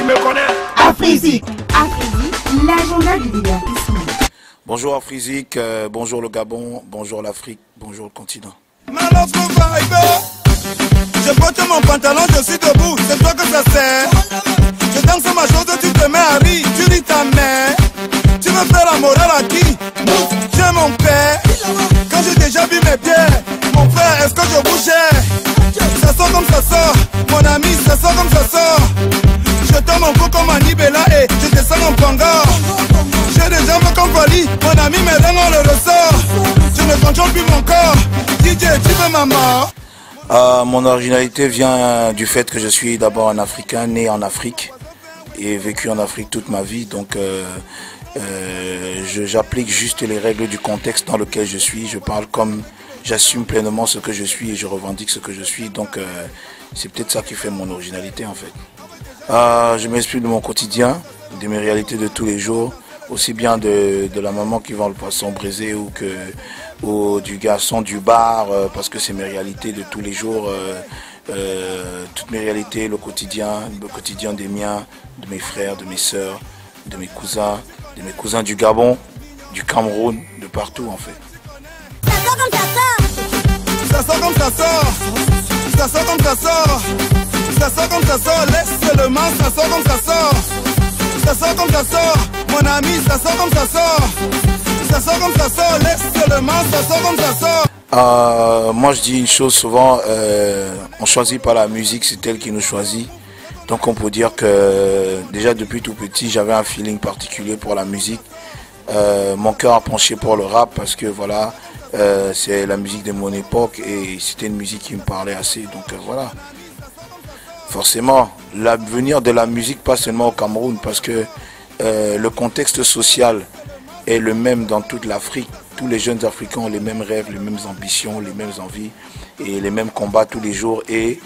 me connais. Afrizik. Afrizik, l'agenda du divertissement. Bonjour Afrizik, bonjour le Gabon, bonjour l'Afrique, bonjour le continent. Je porte mon pantalon, je suis debout, c'est toi que ça sert. Je danse ma chose, tu te mets à rire, tu ris ta mère. Tu veux faire la morale à qui? J'ai mon père. Quand j'ai déjà vu mes pieds, mon frère, est-ce que je bougeais? Ça sort comme ça sort, mon ami, ça sort comme ça sort. Je tombe mon cou comme un Nibela et je descends en Panga. J'ai des jambes comme Pali, mon ami, mes reins on le ressort. Je ne contrôle plus mon corps, DJ, tu veux ma mort? Mon originalité vient du fait que je suis d'abord un Africain, né en Afrique et vécu en Afrique toute ma vie. Donc j'applique juste les règles du contexte dans lequel je suis. Je parle comme j'assume pleinement ce que je suis et je revendique ce que je suis. Donc c'est peut-être ça qui fait mon originalité en fait. Je m'exprime de mon quotidien, de mes réalités de tous les jours, aussi bien de la maman qui vend le poisson braisé ou du garçon du bar, parce que c'est mes réalités de tous les jours, toutes mes réalités, le quotidien des miens, de mes frères, de mes sœurs, de mes cousins du Gabon, du Cameroun, de partout en fait. Ça sort comme ça sort, ça sort comme ça sort, ça sort comme ça sort, laisse seulement, ça sort comme ça sort, ça sort comme ça sort, mon ami, ça sort comme ça sort, ça sort comme ça sort, laisse seulement, ça sort comme ça sort. Moi je dis une chose souvent, on choisit pas la musique, c'est elle qui nous choisit. Donc on peut dire que déjà depuis tout petit j'avais un feeling particulier pour la musique. Mon cœur a penché pour le rap parce que voilà, c'est la musique de mon époque et c'était une musique qui me parlait assez. Donc voilà, forcément l'avenir de la musique pas seulement au Cameroun parce que le contexte social est le même dans toute l'Afrique. Tous les jeunes Africains ont les mêmes rêves, les mêmes ambitions, les mêmes envies et les mêmes combats tous les jours. Et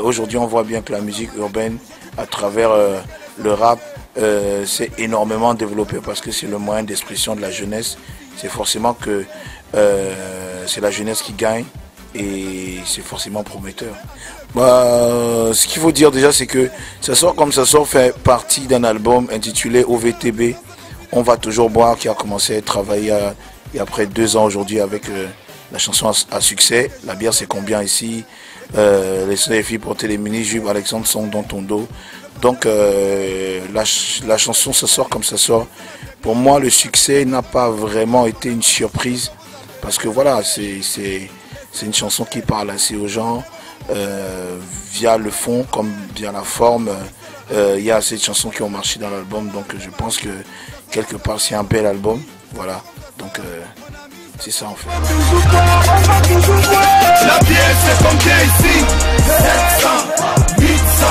aujourd'hui, on voit bien que la musique urbaine, à travers le rap, s'est énormément développée parce que c'est le moyen d'expression de la jeunesse. C'est forcément que c'est la jeunesse qui gagne et c'est forcément prometteur. Ce qu'il faut dire déjà, c'est que ça sort comme ça sort fait partie d'un album intitulé OVTB. On va toujours boire, qui a commencé à travailler il y a près de 2 ans aujourd'hui avec la chanson à succès. La bière c'est combien ici, les filles porter les mini-jupes, Alexandre sont dans ton dos. Donc la chanson ça sort comme ça sort. Pour moi le succès n'a pas vraiment été une surprise parce que voilà, c'est une chanson qui parle assez aux gens via le fond comme via la forme. Il y a assez de chansons qui ont marché dans l'album, donc je pense que quelque part c'est un bel album, voilà, donc c'est ça en fait. La bière c'est combien ici? 700, 800,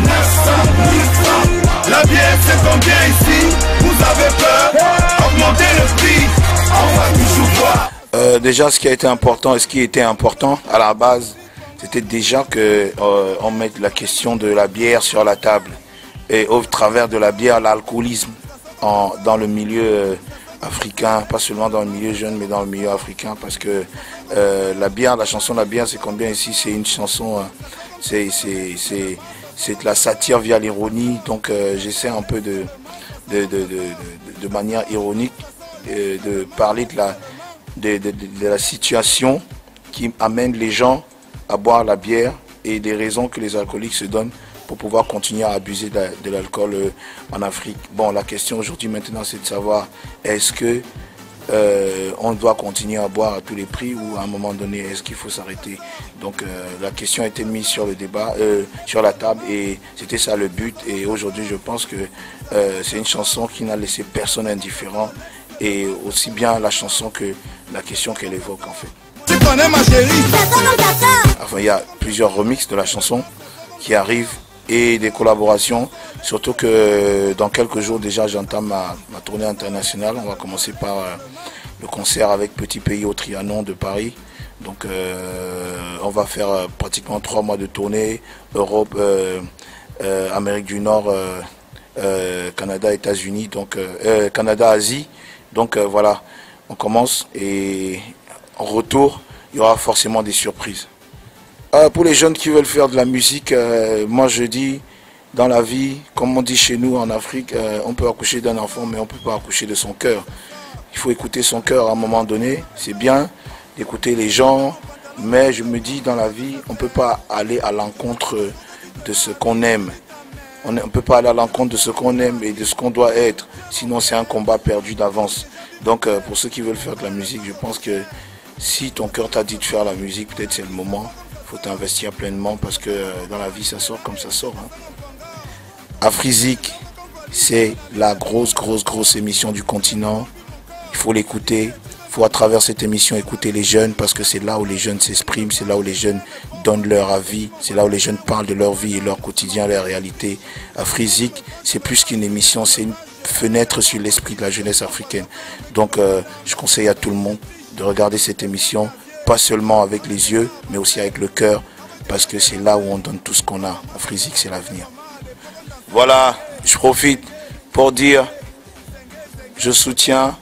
900, 1000 francs. La bière c'est combien ici? Vous avez peur? Augmentez le prix, on va toujours boire. Déjà ce qui a été important et ce qui était important à la base, c'était déjà qu'on mette la question de la bière sur la table et au travers de la bière l'alcoolisme dans le milieu africain, pas seulement dans le milieu jeune mais dans le milieu africain parce que la bière, la chanson La bière c'est combien ici, c'est une chanson, c'est de la satire via l'ironie, donc j'essaie un peu de manière ironique de parler de la situation qui amène les gens à boire la bière et des raisons que les alcooliques se donnent pour pouvoir continuer à abuser de l'alcool en Afrique. Bon, la question aujourd'hui maintenant c'est de savoir est-ce que on doit continuer à boire à tous les prix ou à un moment donné est-ce qu'il faut s'arrêter. Donc la question a été mise sur le débat, sur la table et c'était ça le but et aujourd'hui je pense que c'est une chanson qui n'a laissé personne indifférent et aussi bien la chanson que la question qu'elle évoque en fait. Tu connais ma chérie? Enfin, il y a plusieurs remixes de la chanson qui arrivent et des collaborations, surtout que dans quelques jours déjà j'entame ma tournée internationale. On va commencer par le concert avec Petit Pays au Trianon de Paris. Donc on va faire pratiquement 3 mois de tournée, Europe, Amérique du Nord, Canada, États-Unis, donc Canada, Asie. Donc voilà, on commence et en retour, il y aura forcément des surprises. Pour les jeunes qui veulent faire de la musique, moi je dis, dans la vie, comme on dit chez nous en Afrique, on peut accoucher d'un enfant, mais on ne peut pas accoucher de son cœur. Il faut écouter son cœur à un moment donné. C'est bien d'écouter les gens, mais je me dis dans la vie, on ne peut pas aller à l'encontre de ce qu'on aime. On ne peut pas aller à l'encontre de ce qu'on aime et de ce qu'on doit être. Sinon, c'est un combat perdu d'avance. Donc, pour ceux qui veulent faire de la musique, je pense que si ton cœur t'a dit de faire la musique, peut-être c'est le moment. Il faut t'investir pleinement parce que dans la vie, ça sort comme ça sort. Afrizik, c'est la grosse émission du continent. Il faut l'écouter. Il faut à travers cette émission écouter les jeunes parce que c'est là où les jeunes s'expriment, c'est là où les jeunes donnent leur avis, c'est là où les jeunes parlent de leur vie et leur quotidien, leur réalité. Afrizik, c'est plus qu'une émission, c'est une fenêtre sur l'esprit de la jeunesse africaine. Donc je conseille à tout le monde de regarder cette émission, pas seulement avec les yeux, mais aussi avec le cœur, parce que c'est là où on donne tout ce qu'on a. Afrizik, c'est l'avenir. Voilà, je profite pour dire, je soutiens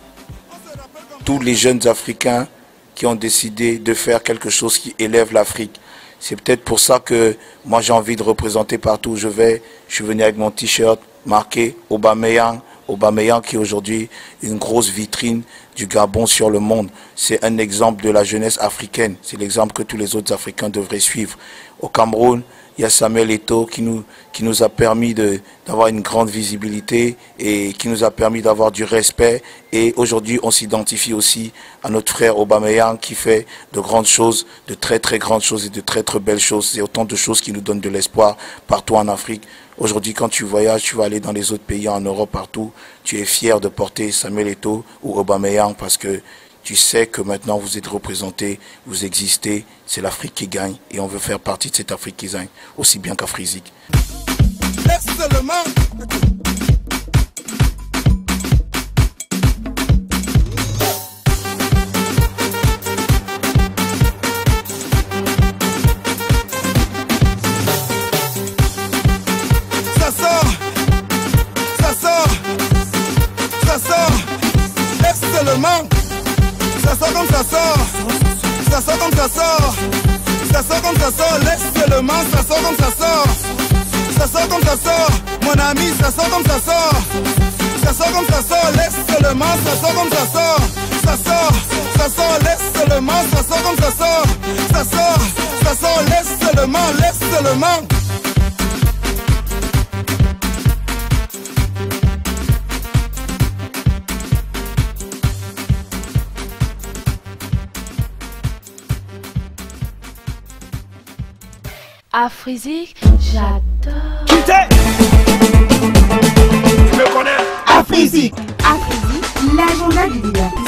tous les jeunes Africains qui ont décidé de faire quelque chose qui élève l'Afrique. C'est peut-être pour ça que moi j'ai envie de représenter partout où je vais. Je suis venu avec mon t-shirt marqué Aubameyang. Aubameyang qui est aujourd'hui une grosse vitrine du Gabon sur le monde. C'est un exemple de la jeunesse africaine. C'est l'exemple que tous les autres Africains devraient suivre. Au Cameroun, il y a Samuel Eto'o qui nous a permis d'avoir une grande visibilité et qui nous a permis d'avoir du respect. Et aujourd'hui, on s'identifie aussi à notre frère Aubameyang qui fait de grandes choses, de très grandes choses et de très belles choses. C'est autant de choses qui nous donnent de l'espoir partout en Afrique. Aujourd'hui, quand tu voyages, tu vas aller dans les autres pays en Europe, partout, tu es fier de porter Samuel Eto'o ou Aubameyang parce que tu sais que maintenant vous êtes représentés, vous existez, c'est l'Afrique qui gagne et on veut faire partie de cette Afrique qui gagne, aussi bien qu'Afrizik. Ça sort comme ça sort, ça sort comme ça sort, ça sort comme ça sort, laisse seulement, ça sort comme ça sort, ça sort comme ça sort, mon ami, ça sort comme ça sort, ça sort comme ça sort, laisse seulement, ça sort comme ça sort, ça sort, laisse seulement, ça sort comme ça sort, ça sort, laisse seulement, laisse seulement. Afrizik, j'adore. Qui t'es? Tu me connais? Afrizik, l'agenda du leader.